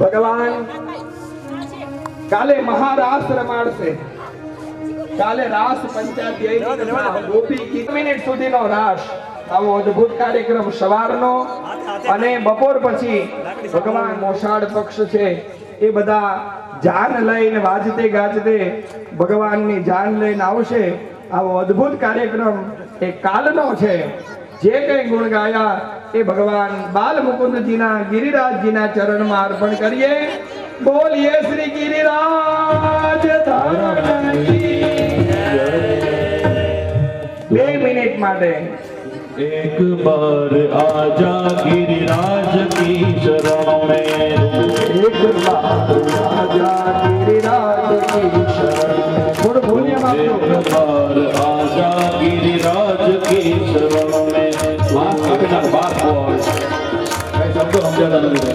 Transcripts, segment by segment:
ભગવાન કાલે મહારાસ રમાડશે. કાલે રાસ પંચાધ્યાયી ગોપી મિનિટ સુધીનો રાસ, આવો અદ્ભુત કાર્યક્રમ સવારનો અને બપોર પછી ભગવાન મોસાળ પક્ષ છે એ બધા જાન લઈને વાજતે ગાજતે ભગવાનની જાન લઈને આવશે. આવો અદ્ભુત કાર્યક્રમ એ કાલનો છે. જે કઈ ગુણ ગાયા એ ભગવાન બાલ મુકુંદજીના ગિરિરાજજીના ચરણમાં અર્પણ કરીએ. બોલીએ શ્રી ગિરિરાજ ધારણની. 2 મિનિટ માટે एक बार आजा गिरिराज की शरण में, એક બાર રાજા ગિરિરાજ કી શરણ. થોડું બોલીએ एक बार आजा गिरिराज की शरण में. अपना बात बोल, मैं सबको समझाता नहीं.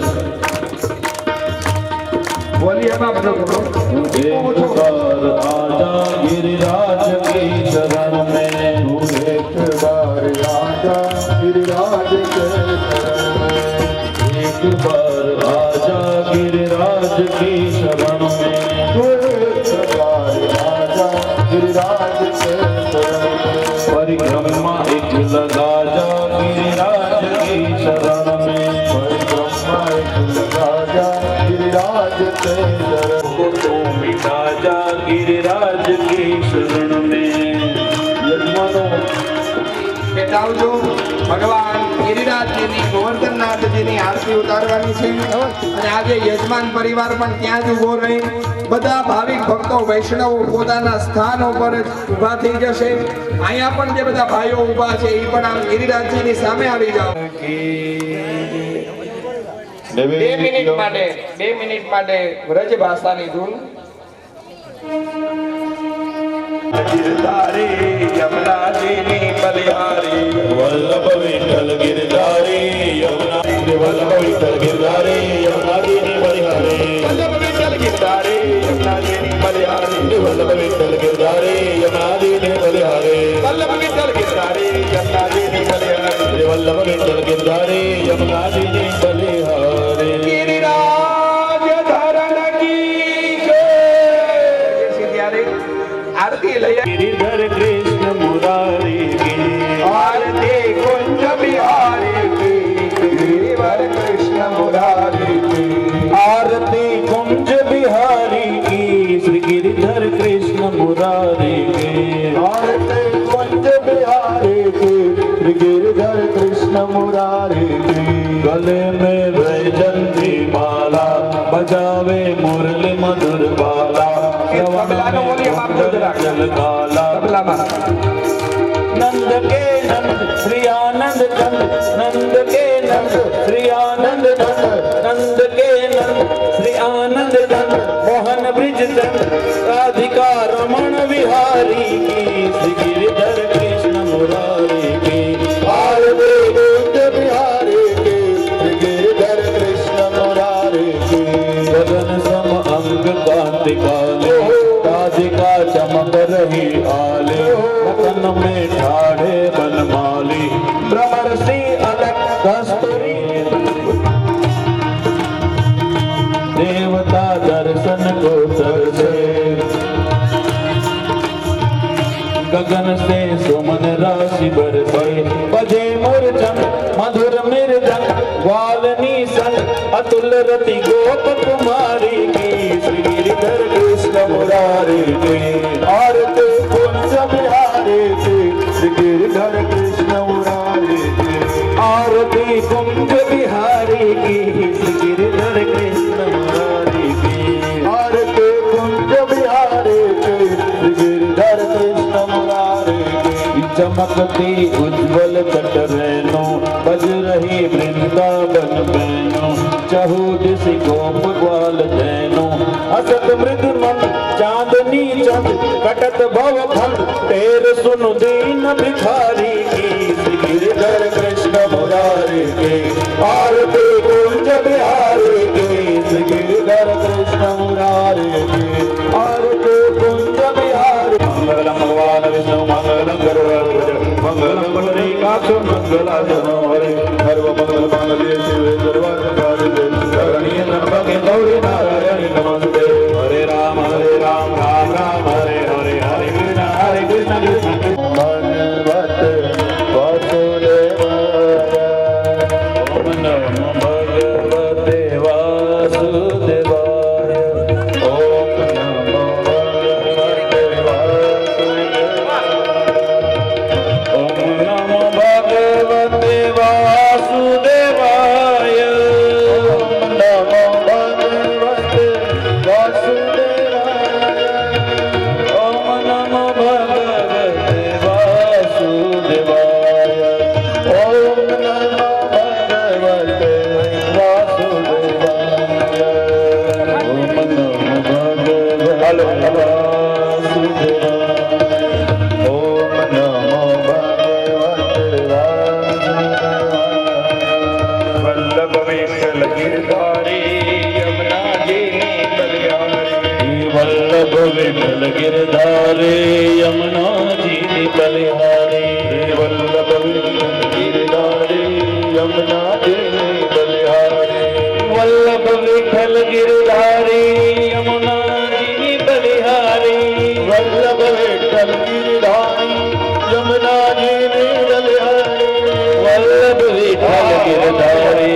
બોલીએ બાપ લોકો. एक बार आजा गिरिराज की शरण में, एक बार आजा गिरिराज के शरण में, एक बार आजा गिरिराज की शरण में, एक बार आजा गिरिराज के शरण में, परिक्रमा एक लगा जा गिरिराज की शरण में, परिक्रमा एक लगा जा गिरिराज के शरण को तो मिटा जा गिरिराज की शरण में. यजमानो બેટાવજો. ભગવાન ગિરિરાજજીની ગોવર્ધનનાથજીની આરતી ઉતારવાની છે અને આજે યજમાન પરિવાર પણ ત્યાં જ ઉભો રહી બધા ભાવિક ભક્તો વૈષ્ણવો પોતાના સ્થાન ઉપર જ ઊભા થઈ જશે. અહીંયા પણ જે બધા ભાઈઓ ઊભા છે એ પણ આમ ગિરિરાજજીની સામે આવી જાઓ. 2 મિનિટ માટે 2 મિનિટ માટે વ્રજ ભાષાની ધૂન. गिरधारी यमुना जीनी बलिहारी, वल्लभ विठ्ठल गिरधारी यमुना, वल्लभ विठ्ठल गिरधारी यमुना जीनी बलिहारी, वल्लभ विठ्ठल गिरधारी यमुना जीनी बलिहारी, वल्लभ विठ्ठल गिरधारी यमुना जीनी बलिहारी, वल्लभ विठ्ठल गिरधारी यमुना जीनी बलिहारी, वल्लभ विठ्ठल गिरधारी यमुना जीनी बलिहारी. गिरिराज धरण की जय. ત્યારે આરતી લઈ गिरिधर कृष्ण मुरारी की, आरती कुंज बिहारी की, गिरिवर कृष्ण मुरारी की, आरती कुंज बिहारी की, श्री गिरिधर कृष्ण मुरारी की, आरती कुंज बिहारी की, श्री गिरिधर कृष्ण मुरारी की. गले में वैजंती माला, बजावे मुरली मधुर बाला, तबलाનો બોલીએ બાપ જરાક. जल काला. તબલામાં नंद के नंद श्री आनंद चंद, नंद के नंद श्री आनंद चंद, नंद के नंद श्री आनंद चंद, मोहन ब्रिज चंद, राधिका रमण विहारी की, श्री गिरिधर कृष्ण मुरारी की, आरती कुंज बिहारी की, श्री गिरिधर कृष्ण मुरारी की. गगन सम अंग कांति काले, राधिका चमक रही आले, वतन में ठाढ़े बनमाली, भ्रमर सी अलग कस्तूरी. देवता दर्शन को तरसे, गगन से सुमन राशि बरसे, बजे मूर्छन मधुर मृदंग, वालनी संग अतुल रति गोप कुमारी की, श्री गिरिधर कृष्ण मुरारी की, आरती कुंज बिहारी की, श्री गिरिधर कृष्ण मुरारी की, आरती कुंज बिहारी की, श्री गिरिधर कृष्ण मुरारी की, आरती कुंज बिहारी की, श्री गिरिधर कृष्ण मुरारी की. चमकती उज्जवल चटरैनो, बज रही वृंदावन बैनो, चहु दिशि गोप ग्वाल जैनो, असत मृद मन चांदनी चंद, कटत भव खंड तेर सुनु दीन भिखारी की, श्री गिरिधर कृष्ण मुरारी की, आरती कुंज बिहारी की, श्री गिरिधर कृष्ण मुरारी की, आरती कुंज बिहारी. मंगलम भगवान विष्णु मंगलम गरुड़ध्वज, मंगलम पुंडरीकाक्ष मंगलाचरण हरे, सर्व मंगल मांगल्ये शिवे सर्वार्थ साधिके, शरण्ये त्र्यंबके गौरी विठल गिरधारे यमुना जी बलिहारी वल्लभ विठल गिरधारे यमुना जी बलिहारी वल्लभ विठल गिरधारी यमुना जी बलिहारी वल्लभ विठल गिरधारी यमुना जी बलिहारी वल्लभ विठल गिरधारी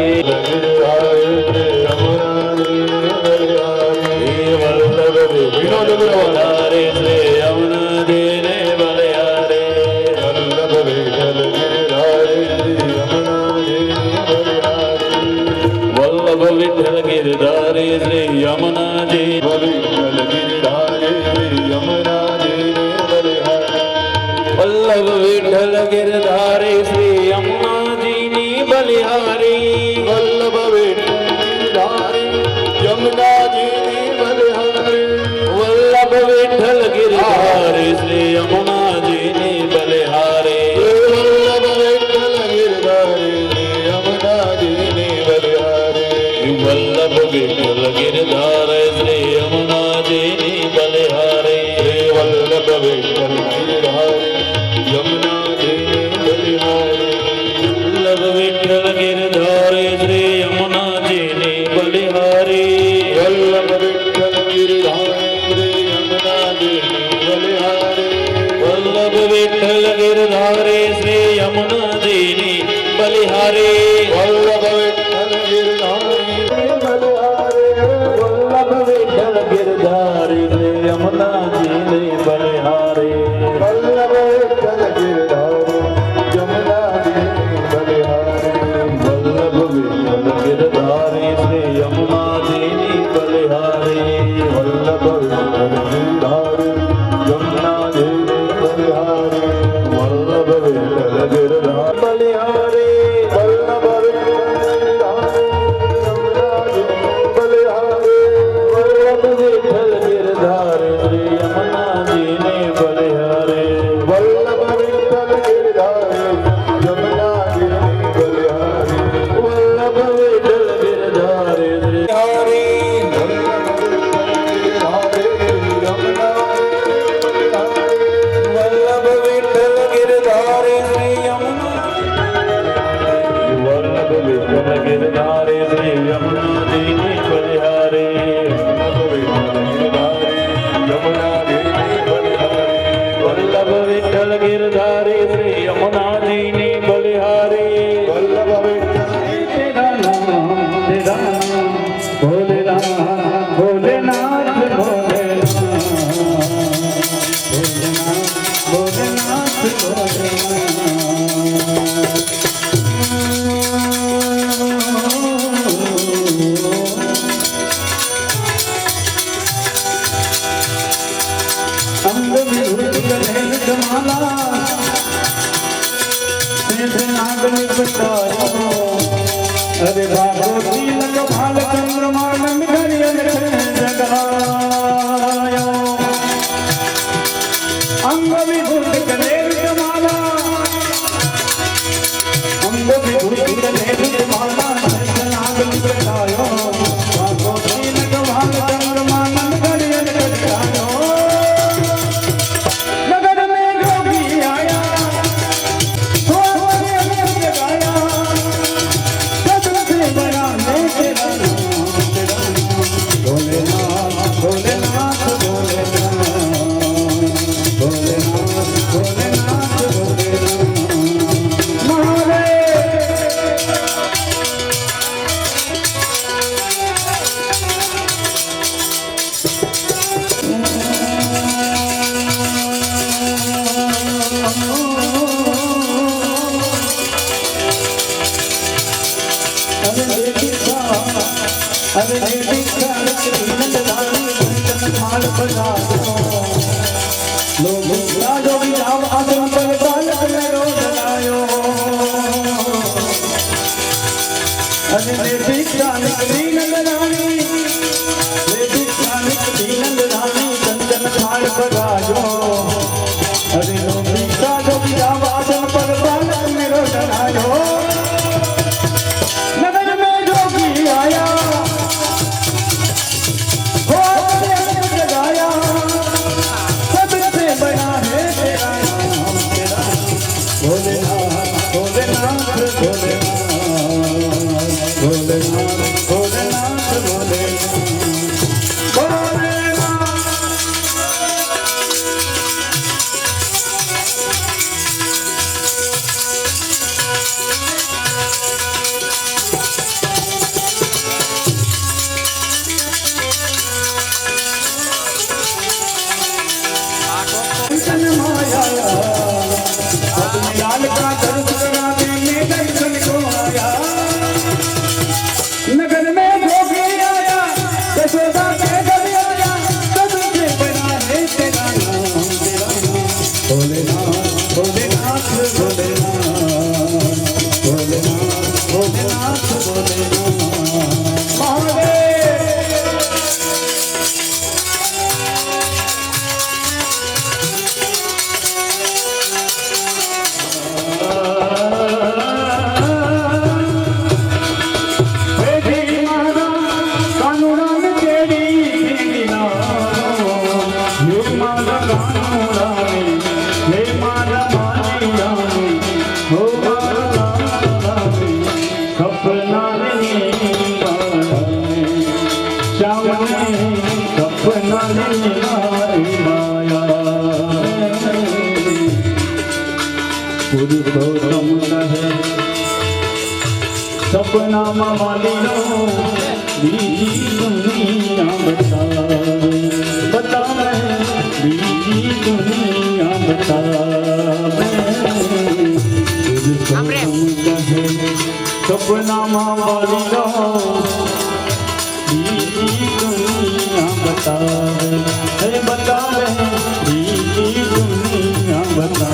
गिरधारी श्री यमुना जी बलिहारी वल्लभ विठल गिरधारी यमुना जी बलिहारी वल्लभ विठल गिरधारी श्री यमुना जी विठल गिरधारी यमुना जी बलिहारी वल्लभ विठल गिरधारी श्री यमुना जी बलिहारी वल्लभ विठल गिरधारी यमुना जी बलिहारी वल्लभ विठल गिरधारी श्री यमुना जी बलिहारी वल्लभ विठल गिरधारी यमुना जी बलिहारी वल्लभ विठल गिरधारी श्री यमुना जी बलिहारी वल्लभ विठल गिरधारी यमुना जी बलिहारी वल्लभ विठल गिरधारी श्री यमुना जी बलिहारी वल्लभ विठल गिरधारी श्री यमुना जी बलिहारी वल्लभ विठल गिरधारी श्री यमुना जी बलिहारी वल्लभ विठल गिरधारी बलिहारी वल्लभ विठल गिरधारी श्री यमुना जी बलिहारी वल्लभ विठल गिरधारी यमुना जी बलिहारी वल्लभ विठल गिरधारी श्री यमुना जी बलिहारी वल्लभ विठल गिरधारी यमुना जी बलिहारी वल्लभ विठल गिरधारी बलिहारी वल्लभ विठल गिरधारी श्री यमुना जी बलिहारी वल्लभ विठल गिरधारी यमुना जी बलिहारी वल्लभ विठल गिरधारी श्री हरि वल्लभ विठल गिरधारी श्री यमुना वल्लभ विठल गिरधारी श्री यमुना जी बलिहारी वल्लभ विठल गिरधारी श्री यमुना जी बलिहारी वल्लभ विठल तेरा नाम भोलेनाथ भोलेनाथ भोलेनाथ भोलेनाथ अंग विभूत गणेश जमाला शेष नाग निपटायो अरे बाबो तिलक भाल चंद्रमा नमिधरियन जगायो अंग विभूत गणेश जमाला अंग विभूत गणेश जमाला शेष नाग निपटायो बाबो तिलक भाल चंद्रमा नमिधरियन जगायो नगर में जोगी आया अरे जो भी जाओ आदम पर बालक में रोज लायो अरे दीक्षा निकली नंदरानी दीक्षा निकली नंदरानी चंदन थाल बगायो अरे दीक्षा जो भी जाओ आदम पर बालक में रोज लायो नगर में जोगी आया हो जगाया लाल का दर्श कराने में दर्शन को आया नगर में भोगी आया यशोदा के घर आया सबसे बड़ा है तेरा नाम भोलेनाथ भोलेनाथ भोलेनाथ भोलेनाथ भोलेनाथ भोलेनाथ महादेव सपना माली लो बीजी दुनिया बता बता मैं बीजी दुनिया बता सपना माली लो बीजी दुनिया बता बता मैं बीजी दुनिया बता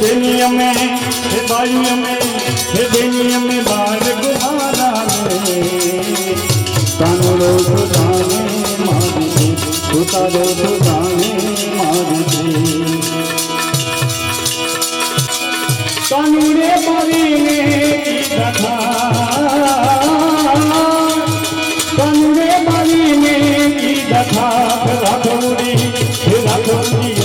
बेनिया में हे बाइया में हे बेनिया में बाल गुहारा कानूनो सुधाने मारी सुतारो सुधाने मारी कानूने मारी में रखा कानूने मारी में की रखा राधोरी राधोरी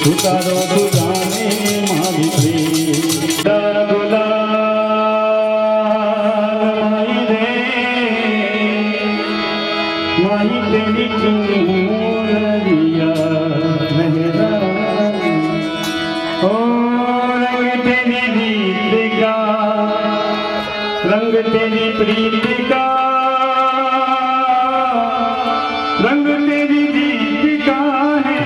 सुतारो सुजाने मारी दरगुला माई तेरी चूरिया मेहरा ओ रंग तेरी रीत का रंग तेरी प्रीत का रंग तेरी रीत का है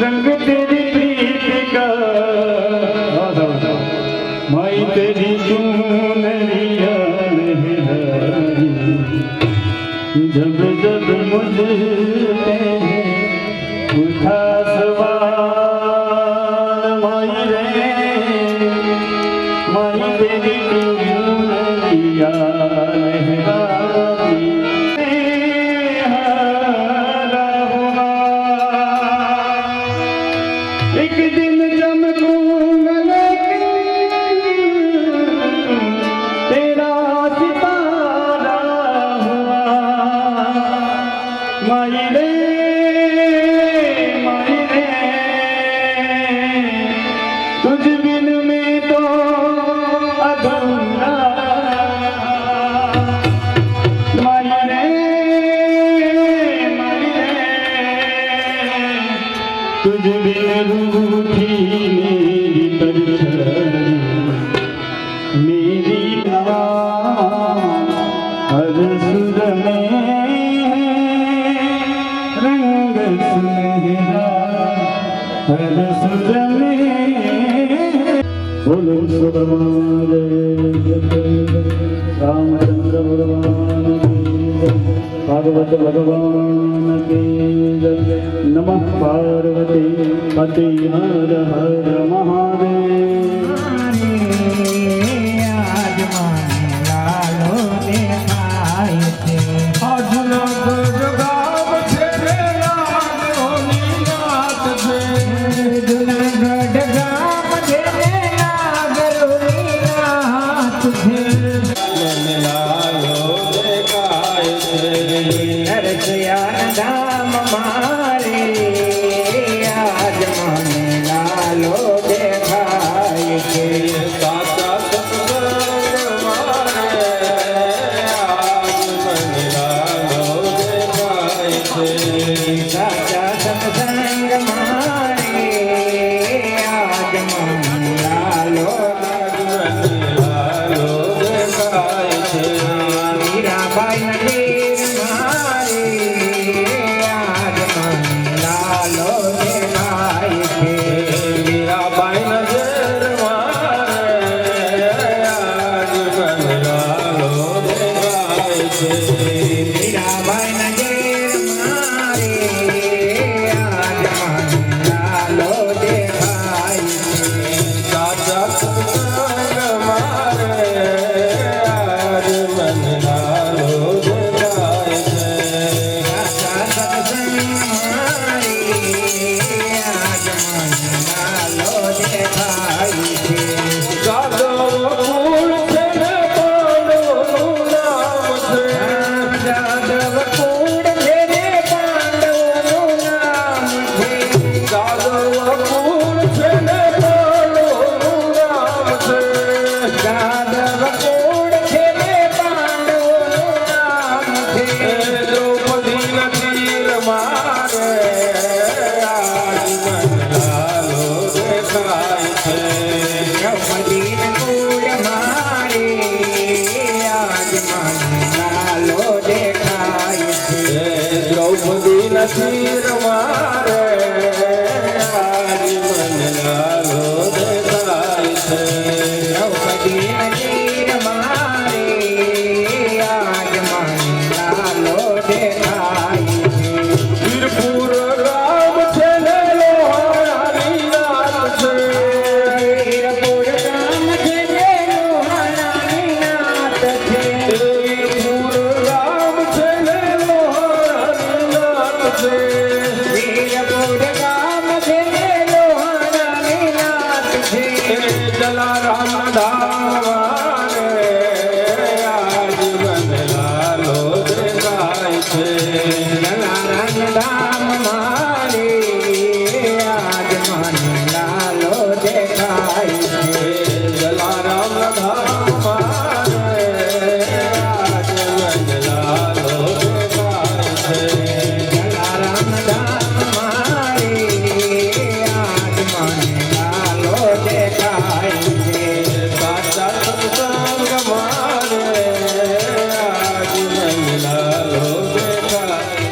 रंग तेरी प्रीत का माई तेरी चूनरिया जब जब मुझे उठा सवाल माई रे माई तेरी चूनरिया एक दिन चमकूंगा तेरा सितारा हुआ माई रे हर सुर में रंग सुनहरा, हर सुर में बोलो भगवान रामचंद्र भगवान की जय, भागवत भगवान की जय। नमः पार्वती पति हर हर महादेव। आज माने लालो देखाय છે આજનો ગઢગામ છે રે નાગરોની નાત છે. જુનાગઢ ગામ છે નાગરોની નાત છે નરસિયા ધામ મારે આજ મને લાલો દેખાય છે સાચા સત્સંગ મારે આજ મને લાલો દેખાય છે. સાચા સત્સંગ મારે આજ મને લાલો લાલો દેખાય છે. મીરાબાઈ મંદિર મારે આજ મને લાલો દેખાય છે મીરાબાઈ નજર મારે આજ મને લાલો દેખાય છે. મીરાબાઈ મંદિર મારે આજ મને લાલો દેખાય છે સાચા સત્સંગ મારે આજ મને લાલો દેખાય છે. સાચા સત્સંગ મારે આજ મને લાલો દેખાય છે જાદવ કુળ છે ને પાંડવોનું નામ છે. જાદવ કુળ છે રે પાંડવોનું નામ છે જાદવ કુળ છે ને પાંડવોનું નામ છે. જાદવ કુળ છે રે પાંડવોનું નામ છે દ્રૌપદીના તીર મારે આજ મને લાલો દેખાય છે. દ્રૌપદીના કુળ મારે આજ મને લાલો દેખાય છે દ્રૌપદીના તીર મારે આજ મને લાલો દેખાય છે. દ્રૌપદીના તીર મારે આજ મને લાલો દેખાય છે વીરપુર રામ છે ને લોહાણાની નાત છે. વીરપુર ગામ છે રે લોહાણાની નાત છે વીરપુર રામ છે ને લોહાણાની નાત છે. વીરપુર ગામ છે રે લોહાણાની નાત છે જલારામ ધામ મારે આજ મને લાલો દેખાય છે. જલારામ ધામ મારે આજ મને લાલો દેખાય છે જલારામ ધામ મારે આજ મને લાલો દેખાય છે. જલારામ ધામ મારે આજ મને લાલો દેખાય છે સાચા સત્સંગ મારે આજ મને લાલો દેખાય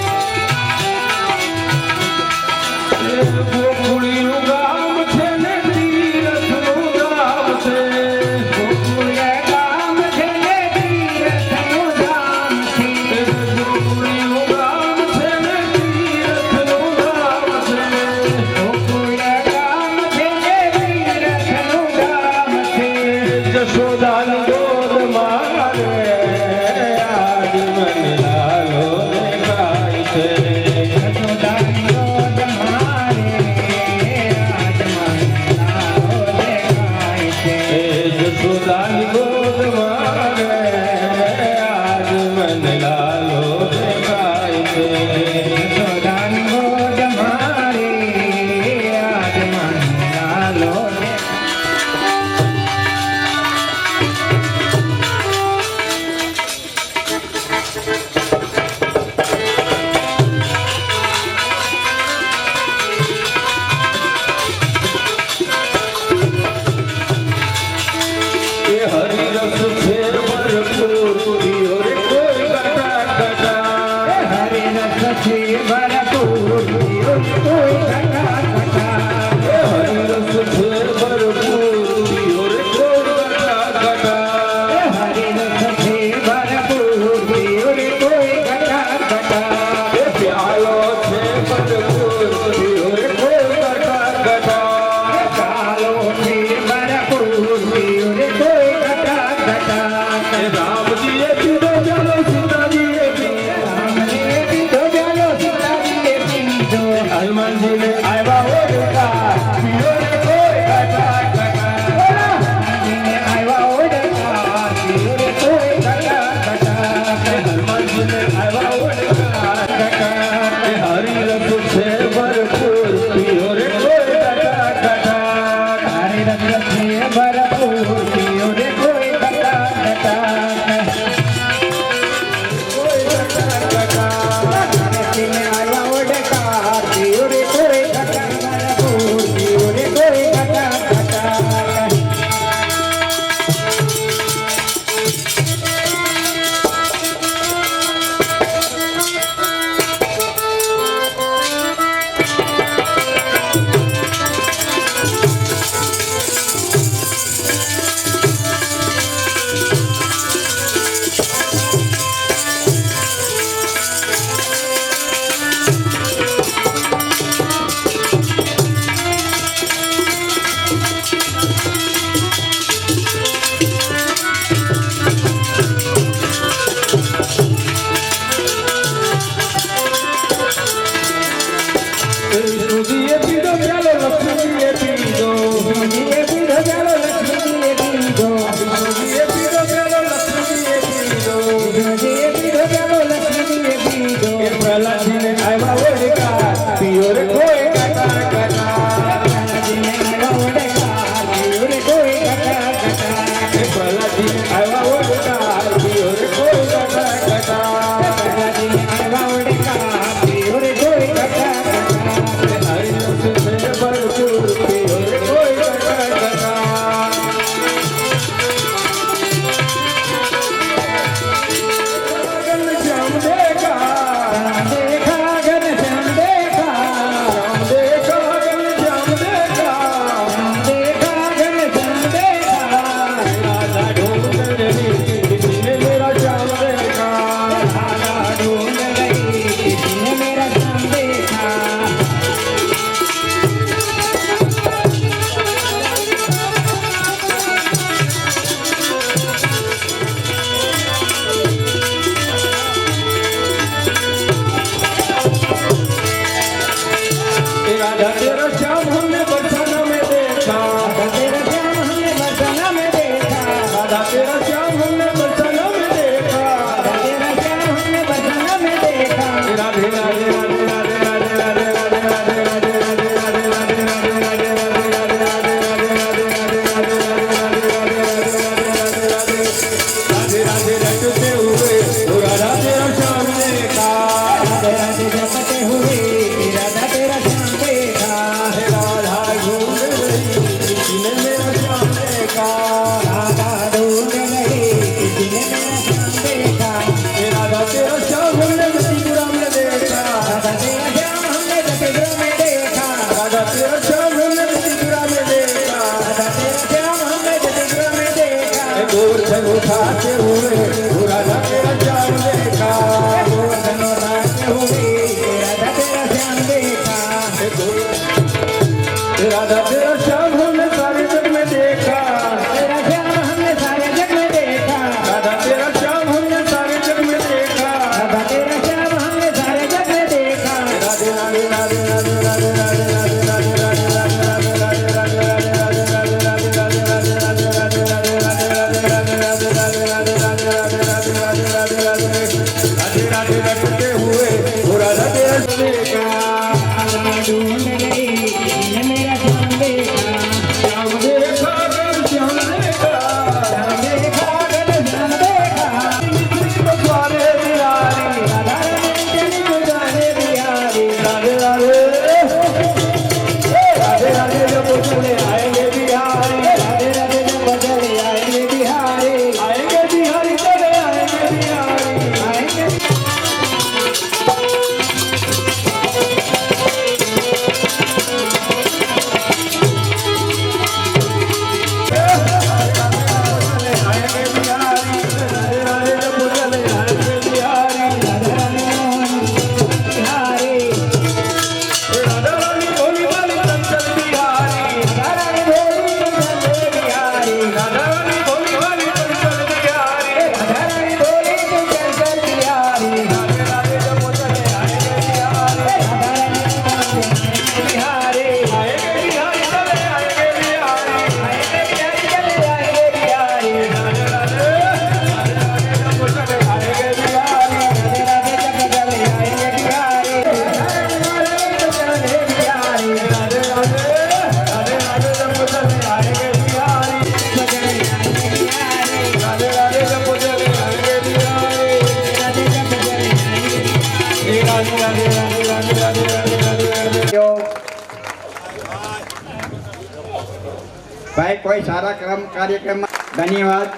ભાઈ કોઈ સારા કાર્યક્રમમાં ધન્યવાદ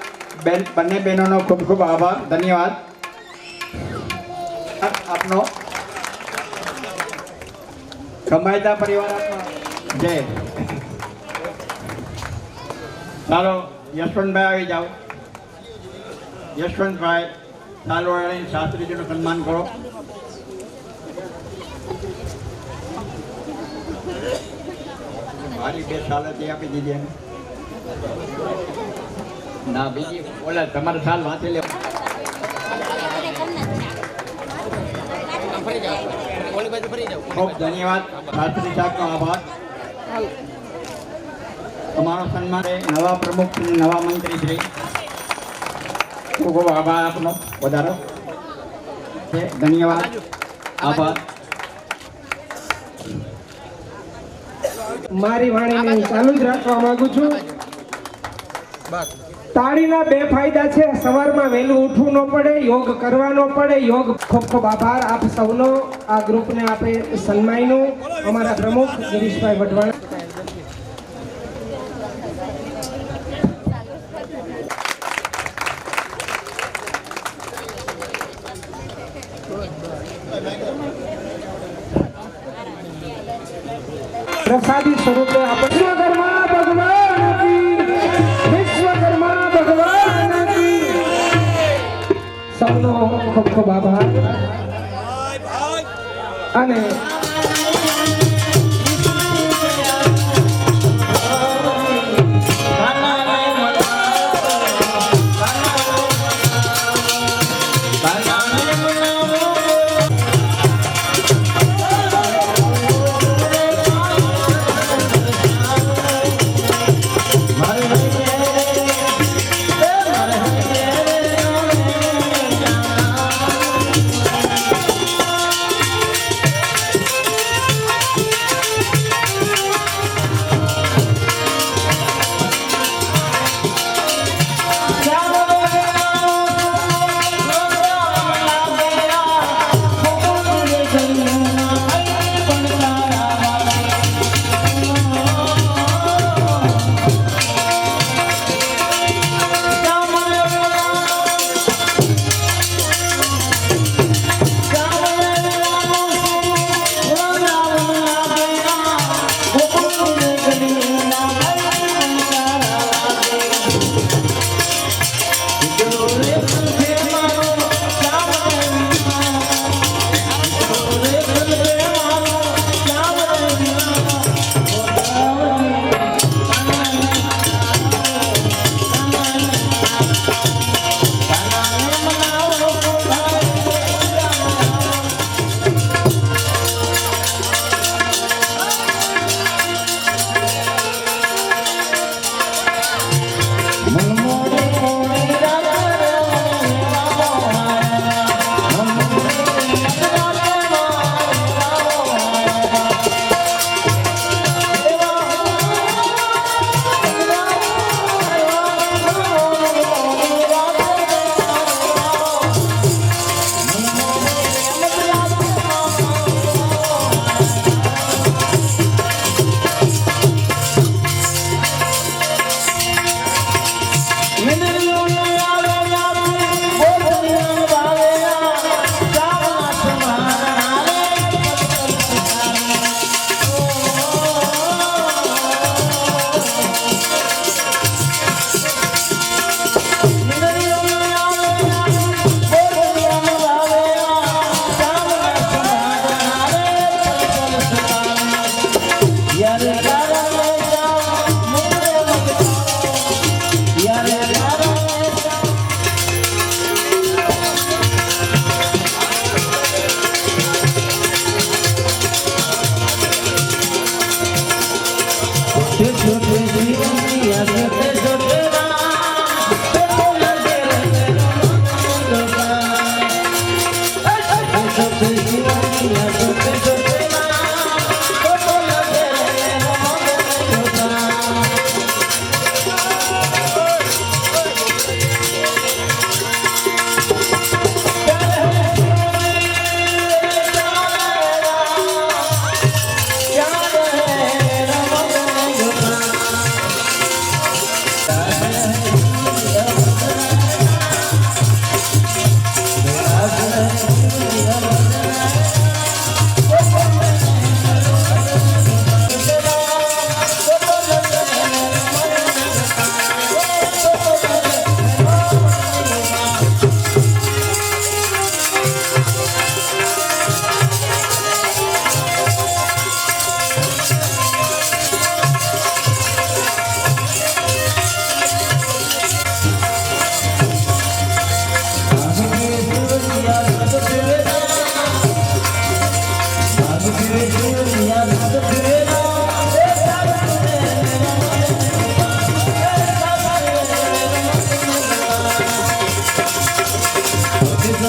બેન, બંને બહેનોનો ખૂબ ખૂબ આભાર, ધન્યવાદ. આપનો કમાયતા પરિવાર આપનો જય. ચાલો યશવંતભાઈ આવી જાઓ. યશવંતભાઈ સાલવાણી શાસ્ત્રીજીનું સન્માન કરો. મારી 2 સાલ હતી આપી દીધી એને. ના બીજી ઓલા તમારે સાલ વાંચી લે. ખૂબ ધન્યવાદ શાસ્ત્રી સાહેબનો આભાર. તમારો સન્માન નવા પ્રમુખ નવા મંત્રી શ્રી ખૂબ ખૂબ આભાર આપનો વધારો છે. ધન્યવાદ આભાર. મારી વાણીને ચાલુ જ રાખવા માંગુ છું. તાળીના 2 ફાયદા છે. સવારમાં વહેલું ઉઠવું ન પડે, યોગ કરવાનો પડે. યોગ ખૂબ ખૂબ આભાર આપ સૌનો. આ ગ્રુપને આપે સન્માન્યું. અમારા પ્રમુખ ગિરીશભાઈ વઢવાણા. પ્રસાદી સ્વરૂપે આપણે વિશ્વકર્મા ભગવાન કી, વિશ્વકર્મા ભગવાન કી. સૌનો ખૂબ ખૂબ આભાર. અને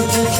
Yeah.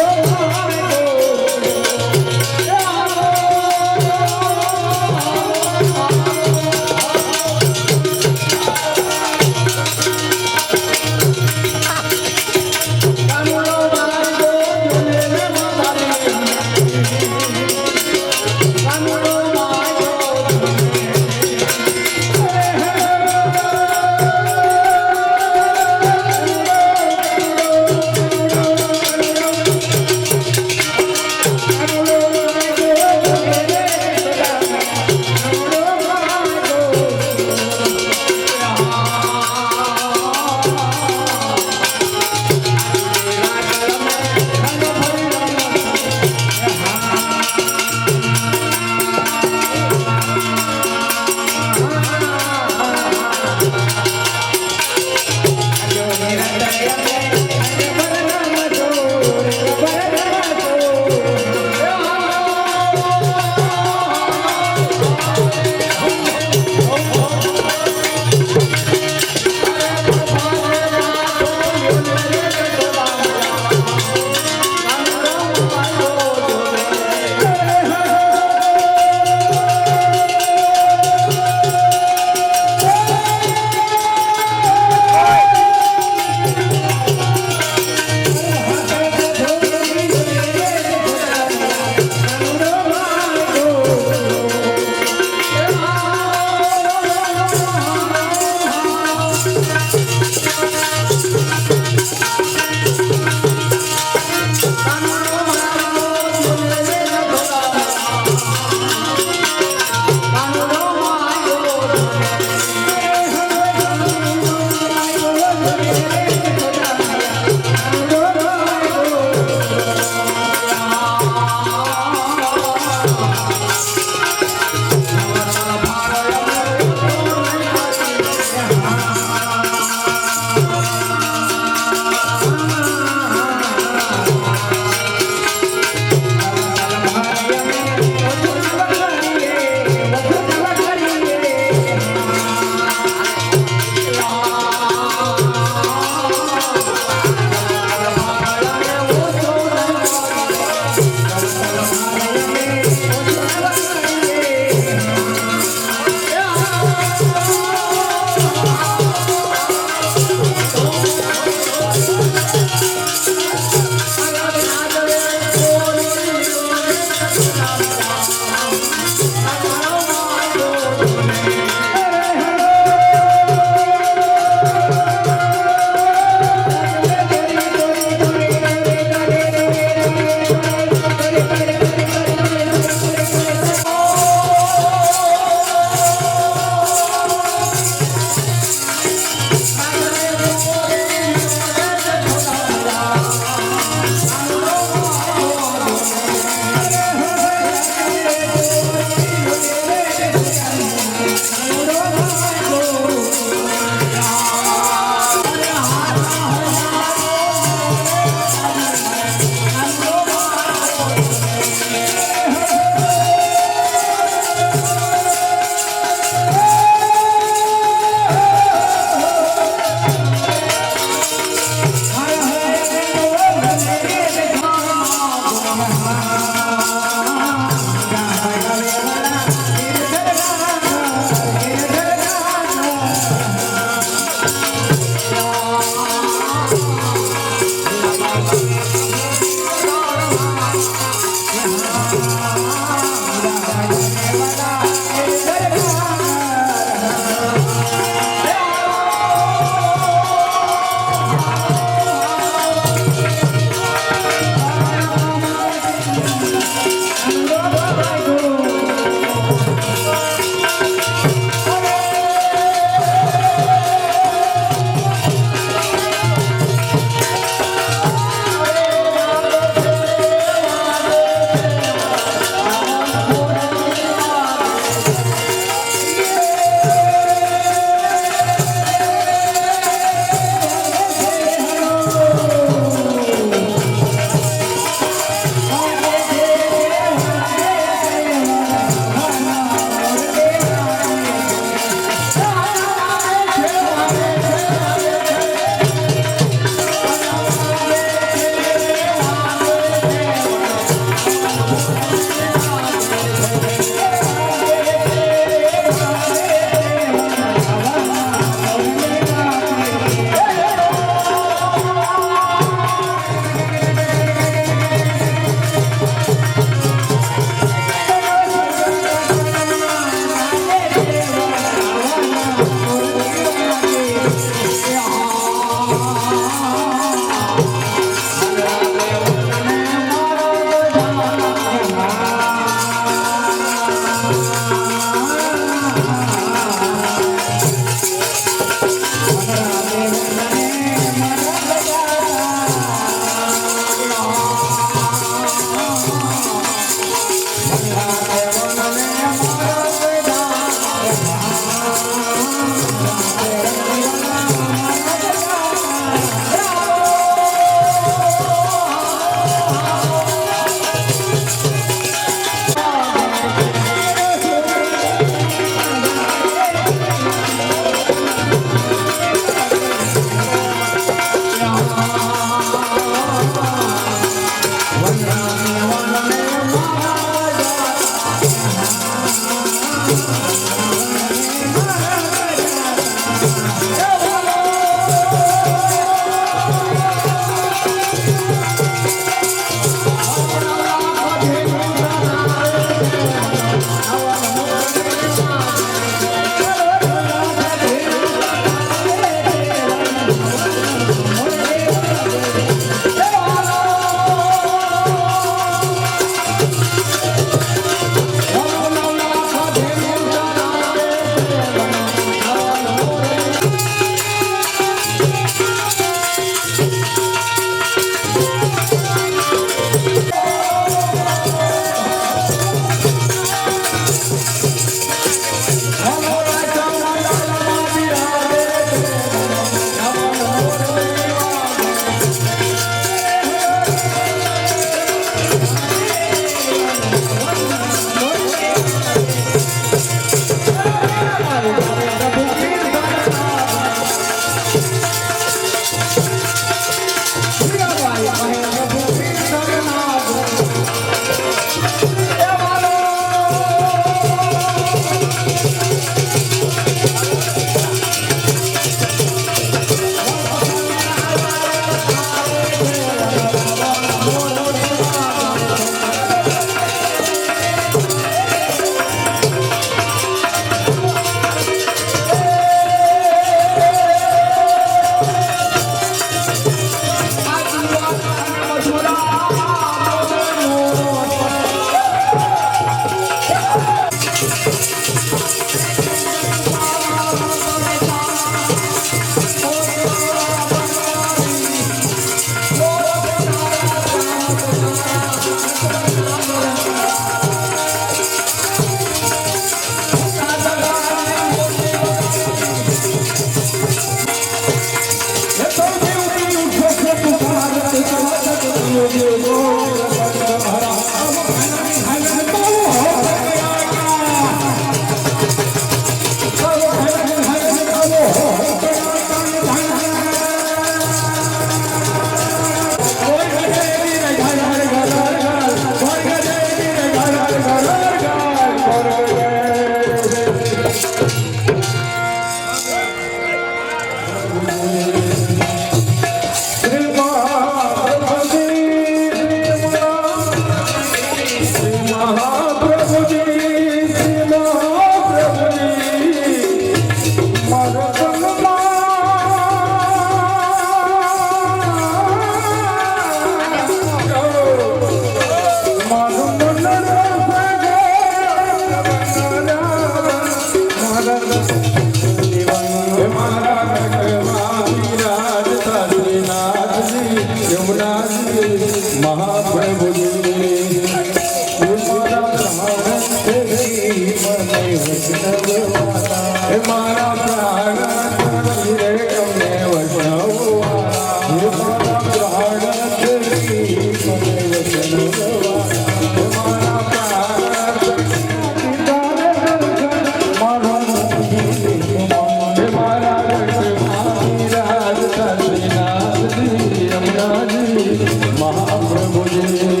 મહાપ્રભુજી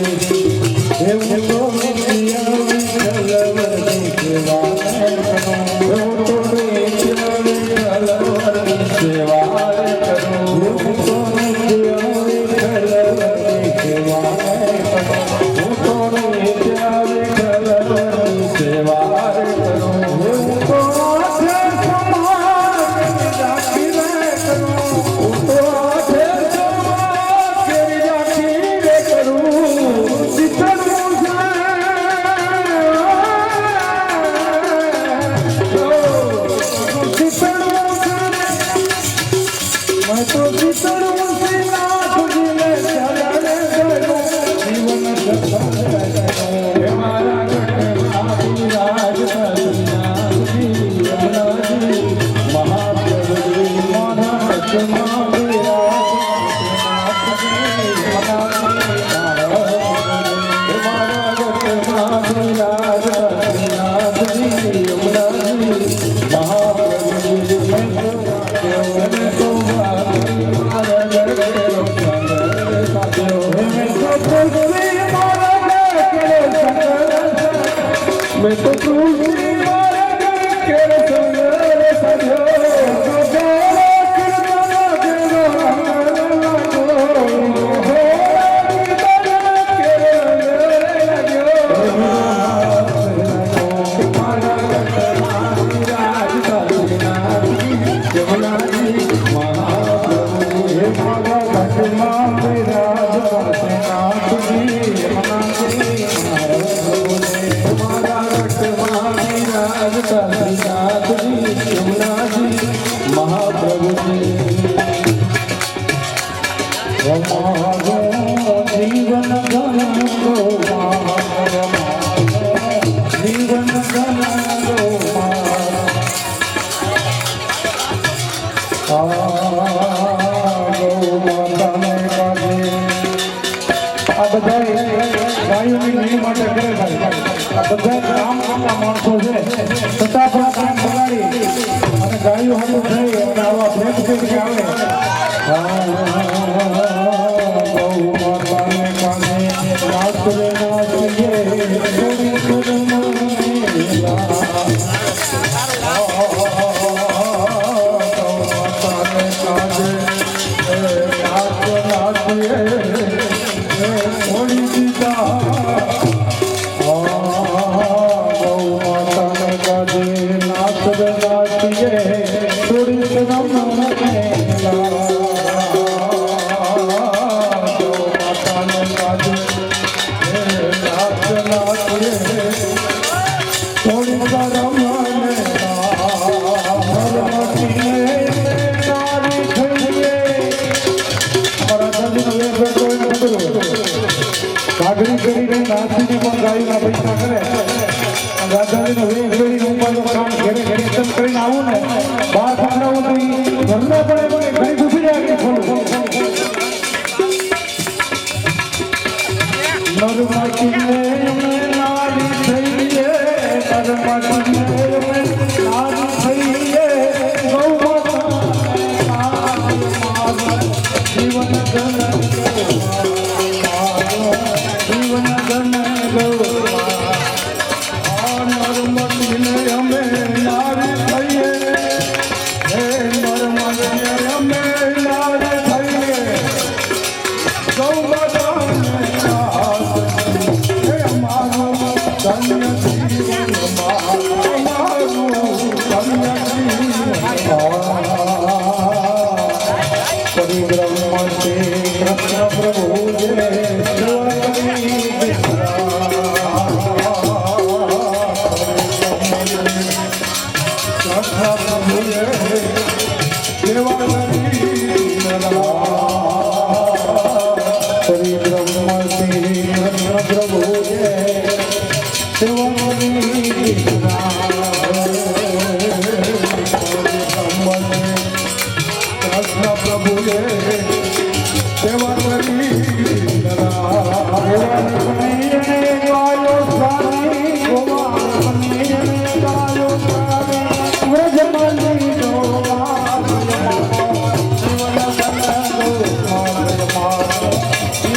એવું તો પ્રભુ સેવા કરી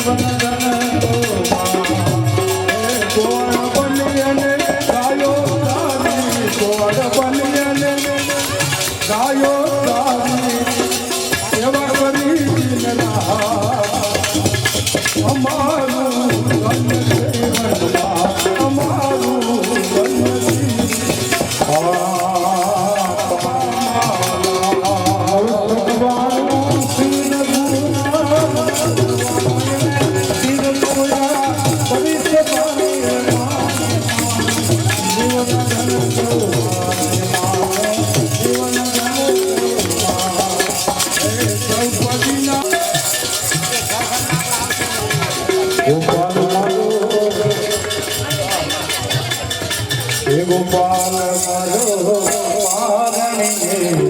ગોપાલ મારો પારણી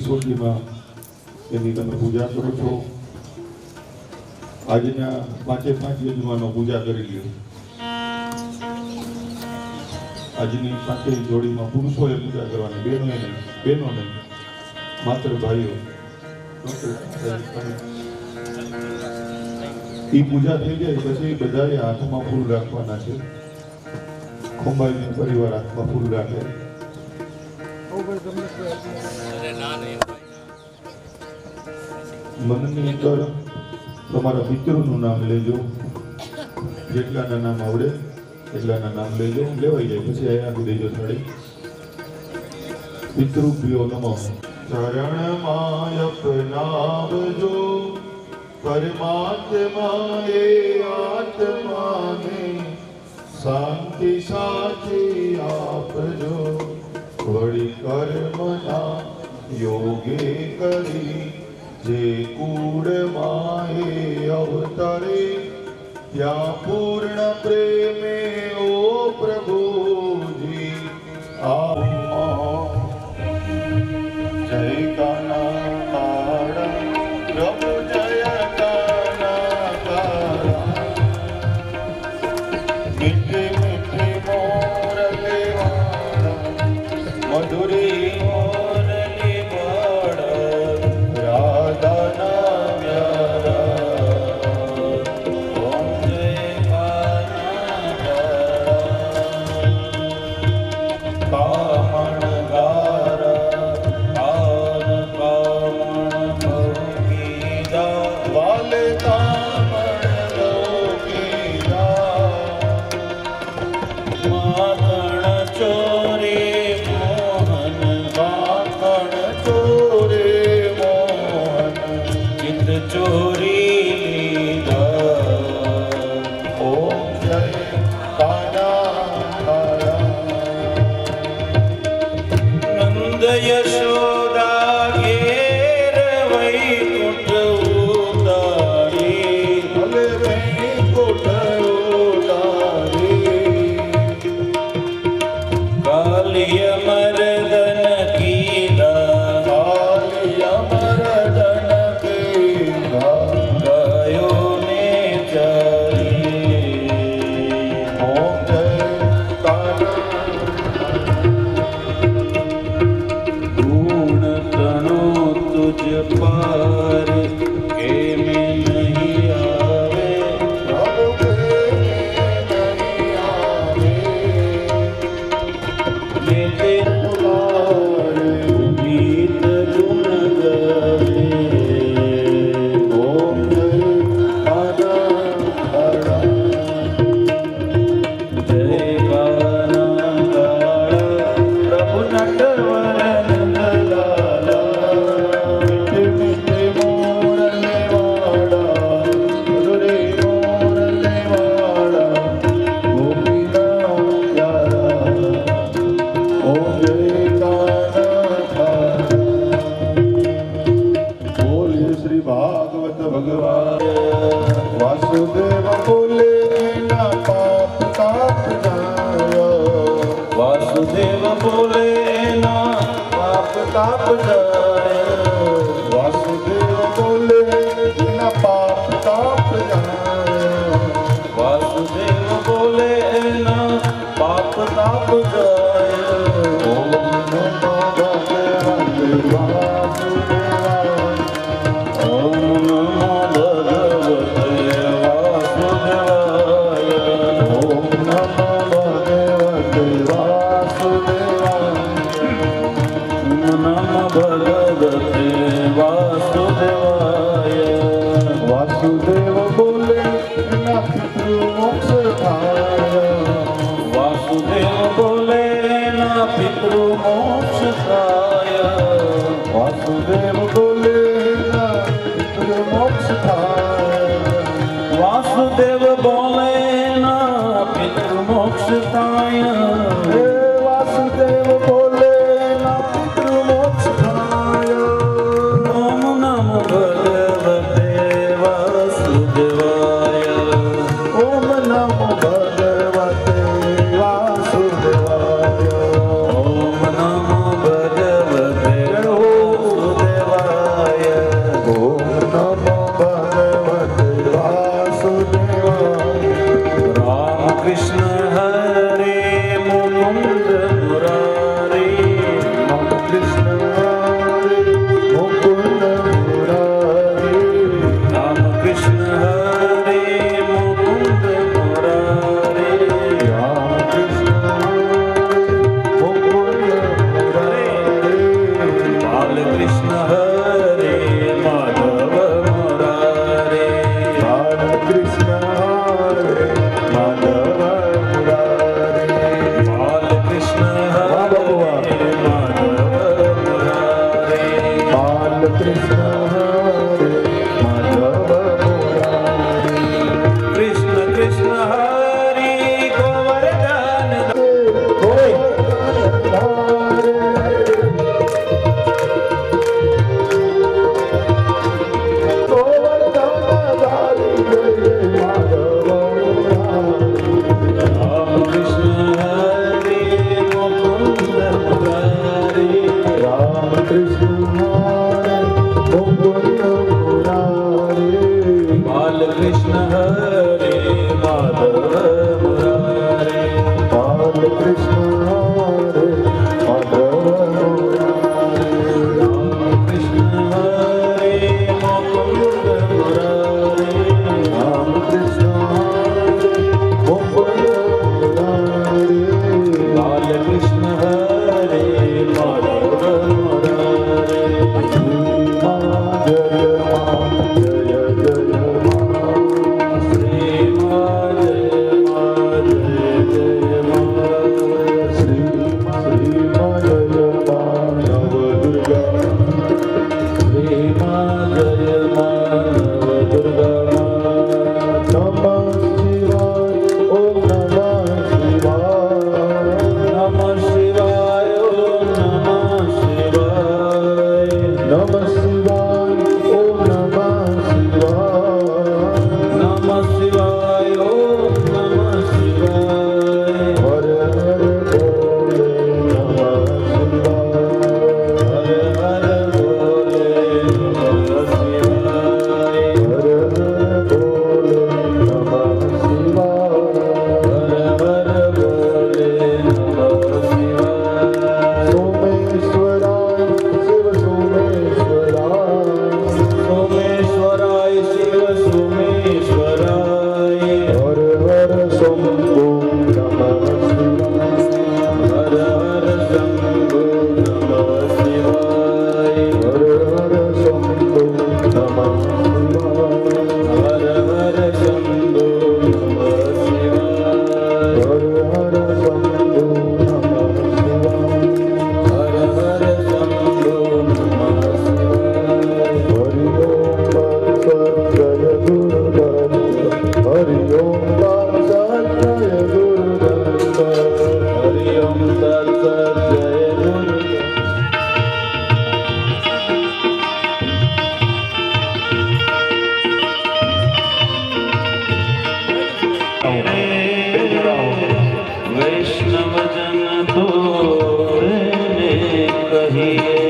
સોટીમાં તેની તમે પૂજા કરો છો. આજના 5 યજમાનો પૂજા કરી લ્યો. આજની સાથે જોડીમાં પુરુષોએ પૂજા કરવાની, બહેનોએ નહીં, બહેનો નહીં, માત્ર ભાઈઓ. એ પૂજા થઈ જાય પછી બધાએ હાથમાં ફૂલ રાખવાના છે. ખંભાઈનો પરિવાર હાથમાં ફૂલ રાખે. મનની અંદર તમારા મિત્રોનું નામ લેજો, જેટલાના નામ આવડે એટલાના નામ લેજો, લેવાઈ જાય પછી અહીંયા દેજો થાળી. પિતૃભ્યો નમઃ. ચરણમાં અપનાવજો પરમાત્માએ આત્માને, શાંતિ સાચી આપજો વળી કર્મના યોગે કરી, જે કુળમાં અવતરે ત્યાં પૂર્ણ પ્રેમે ઓ પ્રભુજી આવો. જય કાના કાળા પ્રભુ જય કાના કાળા, મીઠી મીઠી મોરલી વાળા, મધુરી મોરલી વાળા, રાધાના પ્યારા, ઓમ જય કાના કાળા, કામણ ગારા વાલે કામણ લોકીદા, માખણ ચોરે મોહન, માખણ ચોરે મોહન, ચિત ચોરી લીધા. ઓમ જય કાના કાળા. નંદ યશોદા ઘેર વૈકુંઠ ઉતારી, ભલે વૈકુંઠ ઉતારી, કાલિય મર્દન કીધા, કાલિય મર્દન કીધા, ગાયોને ચારી. ઓમ જય કાના. ગુણ તણો તુજ પાર કે મેં નહીં આવે, પ્રભુ કે નહીં આવે, મેં પુલારે ગીત ગુણ ગાવે. ઓમ જય કાના કાળા, જય કાના કાળા, પ્રભુ નટવર નંદલાલા, મીઠે મીઠે મોરલે વાળા, મધુરે મોરલે વાળા, ગોપીના પ્યારા. ઓમ જય કાના કાળા. બોલે શ્રી ભાગવત ભગવાન. વાસુદેવ બોલે ના પાપ તાપ જાય, વાસુદેવ બોલે ના પાપ તાપ જાય, વાસુદેવ બોલે ના પાપ તાપ જાય, વાસુદેવ બોલે ના પાપ તાપ જાય. ઓમ નમો ભગવતે વાસુદેવાય, ઓમ નમો ભગવતે વાસુદેવાય, ઓમ નમો ભગવતે વાસુદેવાય, નમો ભગવતે વાસુદેવાય. વાસુદેવ બોલે એના પિતૃ મોક્ષ થાય, વાસુદેવ બોલે એના પિતૃ મોક્ષ થાય, વાસુદેવ બોલે એના પિતૃ મોક્ષ થાય, વાસુદેવ બોલે એના પિતૃ મોક્ષ થાય, હે વાસુદેવ બોલે એના પિતૃ મોક્ષ થાય. ઓમ નમો ભગવતે વાસુદેવાય, ઓમ નમો ભગવતે વાસુદેવાય, ઓમ નમો ભગવતે વાસુદેવાય, ઓમ નમો ભગવતે વાસુદેવાય. રામ કૃષ્ણ હરે મુકુંદ વૈષ્ણવ જન તો તેને કહીએ.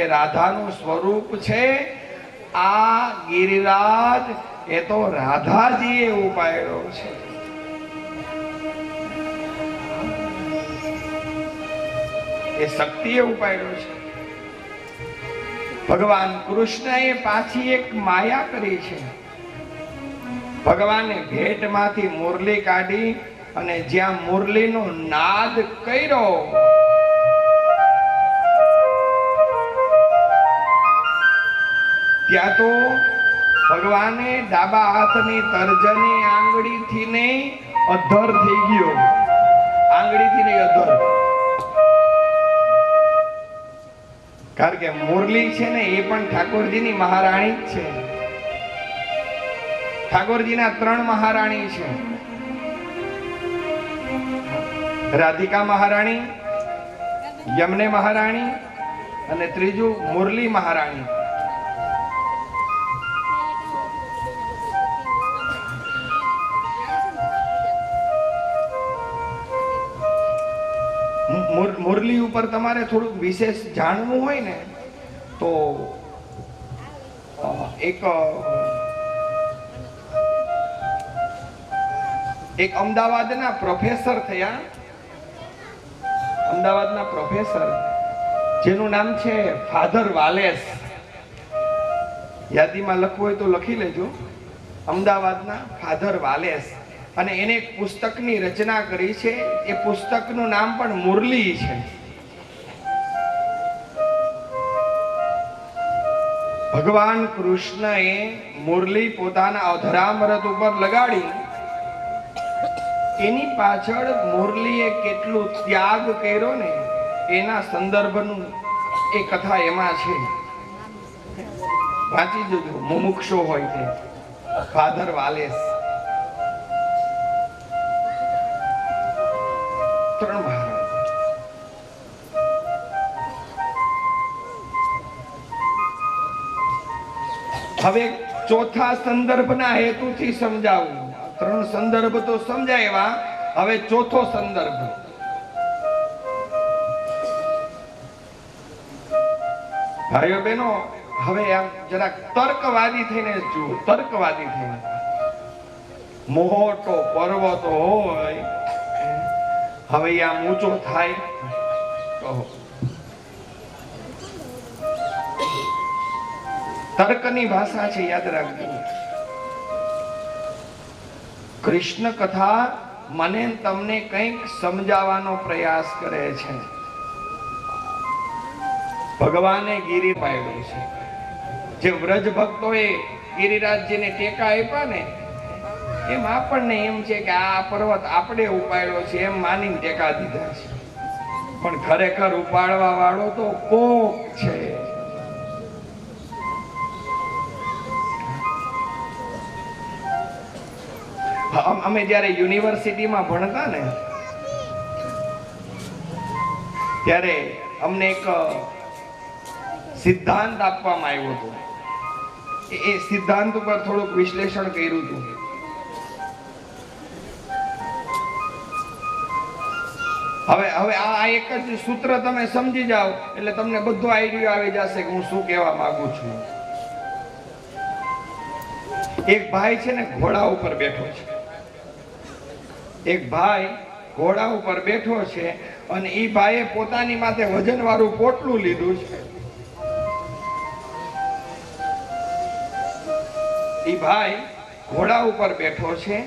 એ રાધાનું સ્વરૂપ છે. આ ગિરિરાજ એ તો રાધાજીએ ઉપાડ્યો છે. એ શક્તિએ ઉપાડ્યો છે. ભગવાન કૃષ્ણએ પાછી એક માયા કરી છે. ભગવાને ભેટમાંથી મુરલી કાઢી અને જ્યાં મુરલીનો નાદ કર્યો ત્યાં તો ભગવાને ડાબા હાથની તર્જની આંગળીથી ને અધર થઈ ગયો. આંગળીથી ને અધર, કારણ કે મુરલી છે ને એ પણ ઠાકોરજીની મહારાણી જ છે. ઠાકોરજીના 3 મહારાણી છે. રાધિકા મહારાણી, યમને મહારાણી અને ત્રીજું મુરલી મહારાણી. મુરલી ઉપર તમારે થોડુંક વિશેષ જાણવું હોય ને તો એક અમદાવાદના પ્રોફેસર થયા. અમદાવાદના પ્રોફેસર જેનું નામ છે ફાધર વાલેસ. યાદીમાં લખવું હોય તો લખી લેજો. અમદાવાદના ફાધર વાલેસ. અને એને એક પુસ્તકની રચના કરી છે. એ પુસ્તકનું નામ પણ મુરલી છે. ભગવાન કૃષ્ણએ મુરલી પોતાના અધરામૃત ઉપર લગાડી. એની પાછળ મુરલીએ કેટલું ત્યાગ કર્યો ને એના સંદર્ભનું એ કથા એમાં છે. વાંચી જજો મુમુક્ષો હોય તે. Father Valles. 3 મહારાજ. હવે ચોથા સંદર્ભના હેતુથી સમજાવું. 3 સંદર્ભ તો સમજાવ્યા. હવે ચોથો સંદર્ભ. ભાઈઓ બહેનો, હવે આમ જરાક તર્કવાદી થઈને જુઓ. તર્કવાદી થઈને મોટો પર્વત હોય હવે આમ ઊંચો થાય કહો. તર્કની ભાષા છે, યાદ રાખજો. કૃષ્ણ કથા મને તમને કંઈક સમજાવવાનો પ્રયાસ કરે છે. ભગવાને ગિરી પાડ્યું છે. જે વ્રજ ભક્તોએ ગિરિરાજજીને ટેકા આપ્યા ને એમ આપણને એમ છે કે આ પર્વત આપણે ઉપાડ્યો છે એમ માનીને ટેકા દીધા છે. પણ ખરેખર ઉપાડવા વાળો તો કોક છે. અમે જયારે યુનિવર્સિટીમાં ભણતા ને ત્યારે અમને એક સિદ્ધાંત આપવામાં આવ્યો હતો. એ સિદ્ધાંત ઉપર થોડુંક વિશ્લેષણ કર્યું હતું. હવે આ એક જ સૂત્ર તમે સમજી જાઓ એટલે તમને બધો આઈડિયા આવી જશે કે હું શું કહેવા માંગુ છું. એક ભાઈ છે ને ઘોડા ઉપર બેઠો છે. એક ભાઈ ઘોડા ઉપર બેઠો છે અને એ ભાઈએ પોતાની માથે વજન વાળું પોટલું લીધું છે. એ ભાઈ ઘોડા ઉપર બેઠો છે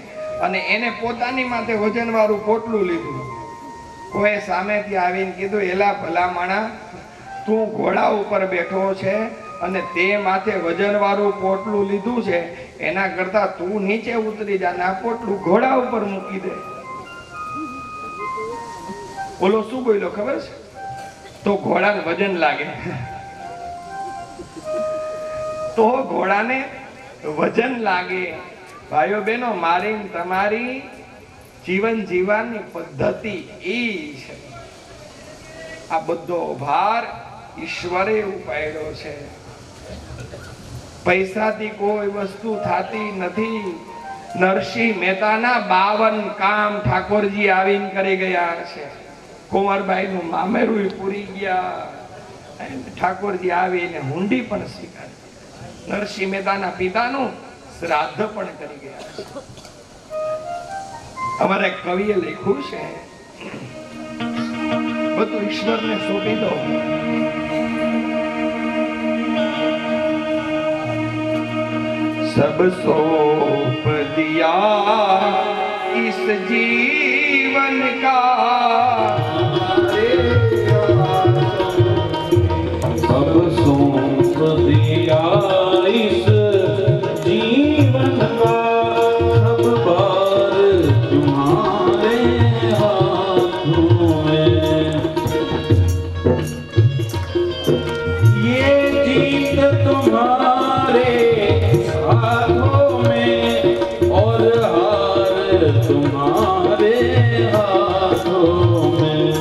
અને એને પોતાની માથે વજન વાળું પોટલું લીધું. કોઈ સામેથી આવીને કીધું, એલા ભલા માણા, તું ઘોડા ઉપર બેઠો છે અને તે માથે વજન વાળું પોટલું લીધું છે, એના કરતા તું નીચે ઉતરી જા, ના પોટલું ઘોડા ઉપર મૂકી દે. ઓલો શું બોલ્યો ખબર છે? તો ઘોડાને વજન લાગે. તો ઘોડાને વજન લાગે. ભાઈઓ બહેનો, મારી તમારી જીવન જીવવાની પદ્ધતિ એ છે. આ બધો ભાર ઈશ્વરે ઉપાડ્યો છે. પૈસાથી કોઈ વસ્તુ થતી નથી. નરસિંહ મહેતાના 52 કામ ઠાકોરજી આવીને કરી ગયા છે. કુંવરબાઈ નું મામેરું પૂરી ગયા. ઠાકોરજી આવીને હુંડી પણ સ્વીકારી. નરસિંહ મહેતાના પિતાનું શ્રાદ્ધ પણ કરી ગયા છે. અમારા કવિએ લખ્યું છે, બધું ઈશ્વરને સોંપી દો. सब सौंप दिया इस जीवन का, सब सौंप दिया इस जीवन का, सब बार तुम्हारे हाथों में, ये जीत तुम्हारे हाथों में और हार तुम्हारे हाथों में।